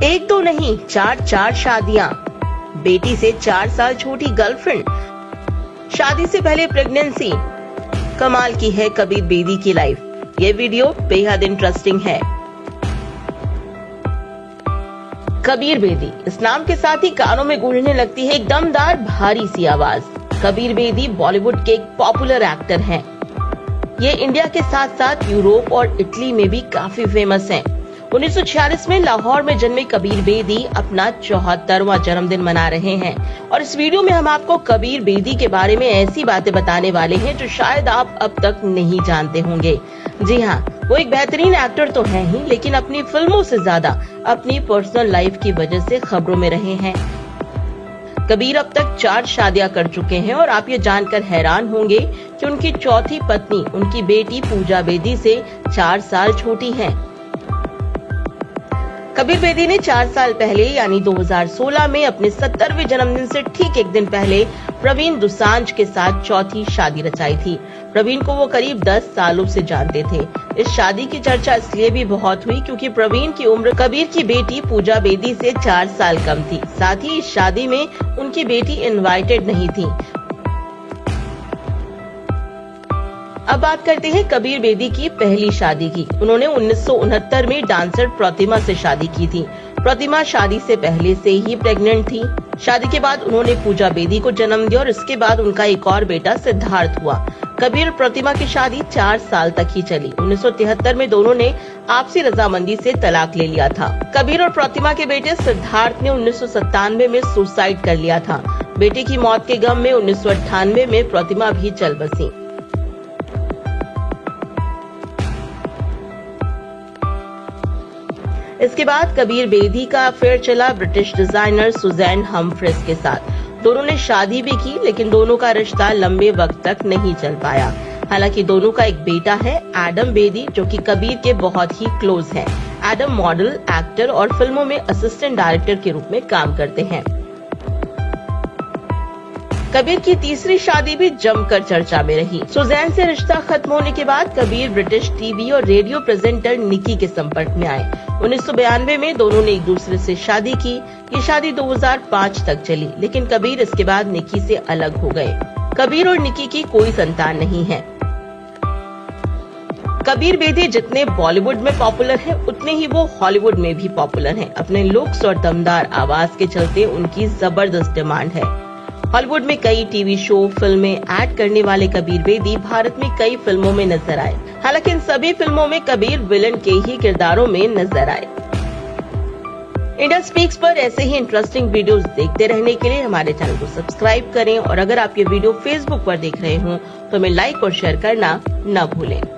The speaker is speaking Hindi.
एक दो नहीं, चार शादियां, बेटी से 4 साल छोटी गर्लफ्रेंड, शादी से पहले प्रेगनेंसी। कमाल की है कबीर बेदी की लाइफ। ये वीडियो बेहद इंटरेस्टिंग है। कबीर बेदी, इस नाम के साथ ही कानों में गूंजने लगती है एक दमदार भारी सी आवाज। कबीर बेदी बॉलीवुड के एक पॉपुलर एक्टर हैं। ये इंडिया के साथ साथ यूरोप और इटली में भी काफी फेमस हैं। 1946 में लाहौर में जन्मे कबीर बेदी अपना 74वां जन्मदिन मना रहे हैं और इस वीडियो में हम आपको कबीर बेदी के बारे में ऐसी बातें बताने वाले हैं जो शायद आप अब तक नहीं जानते होंगे। जी हाँ, वो एक बेहतरीन एक्टर तो हैं ही, लेकिन अपनी फिल्मों से ज्यादा अपनी पर्सनल लाइफ की वजह से खबरों में रहे हैं। कबीर अब तक 4 शादियां कर चुके हैं और आप ये जानकर हैरान होंगे कि उनकी चौथी पत्नी उनकी बेटी पूजा बेदी से 4 साल छोटी हैं। कबीर बेदी ने 4 साल पहले यानी 2016 में अपने 70वें जन्मदिन से ठीक एक दिन पहले प्रवीण दुसांझ के साथ चौथी शादी रचाई थी। प्रवीण को वो करीब 10 सालों से जानते थे। इस शादी की चर्चा इसलिए भी बहुत हुई क्योंकि प्रवीण की उम्र कबीर की बेटी पूजा बेदी से 4 साल कम थी। साथ ही इस शादी में उनकी बेटी इनवाइटेड नहीं थी। अब बात करते हैं कबीर बेदी की पहली शादी की। उन्होंने 1969 में डांसर प्रतिमा से शादी की थी। प्रतिमा शादी से पहले से ही प्रेग्नेंट थी। शादी के बाद उन्होंने पूजा बेदी को जन्म दिया और इसके बाद उनका एक और बेटा सिद्धार्थ हुआ। कबीर और प्रतिमा की शादी 4 साल तक ही चली। 1973 में दोनों ने आपसी रजामंदी से तलाक ले लिया था। कबीर और प्रतिमा के बेटे सिद्धार्थ ने 1997 में सुसाइड कर लिया था। बेटे की मौत के गम में 1998 में प्रतिमा भी चल बसी। इसके बाद कबीर बेदी का अफेयर चला ब्रिटिश डिजाइनर सुजैन हम्फ्रिस के साथ। दोनों ने शादी भी की, लेकिन दोनों का रिश्ता लंबे वक्त तक नहीं चल पाया। हालांकि दोनों का एक बेटा है, एडम बेदी, जो कि कबीर के बहुत ही क्लोज हैं। एडम मॉडल, एक्टर और फिल्मों में असिस्टेंट डायरेक्टर के रूप में काम करते हैं। कबीर की तीसरी शादी भी जमकर चर्चा में रही। सुजैन से रिश्ता खत्म होने के बाद कबीर ब्रिटिश टीवी और रेडियो प्रेजेंटर निकी के संपर्क में आए। 1992 में दोनों ने एक दूसरे से शादी की। ये शादी 2005 तक चली, लेकिन कबीर इसके बाद निकी से अलग हो गए। कबीर और निकी की कोई संतान नहीं है। कबीर बेदी जितने बॉलीवुड में पॉपुलर हैं, उतने ही वो हॉलीवुड में भी पॉपुलर हैं। अपने लुक्स और दमदार आवाज के चलते उनकी जबरदस्त डिमांड है। हॉलीवुड में कई टीवी शो, फिल्में ऐड करने वाले कबीर बेदी भारत में कई फिल्मों में नजर आए। हालांकि इन सभी फिल्मों में कबीर विलन के ही किरदारों में नजर आए। इंडिया स्पीक्स पर ऐसे ही इंटरेस्टिंग वीडियोस देखते रहने के लिए हमारे चैनल को सब्सक्राइब करें और अगर आप ये वीडियो फेसबुक पर देख रहे हो तो हमें लाइक और शेयर करना न भूलें।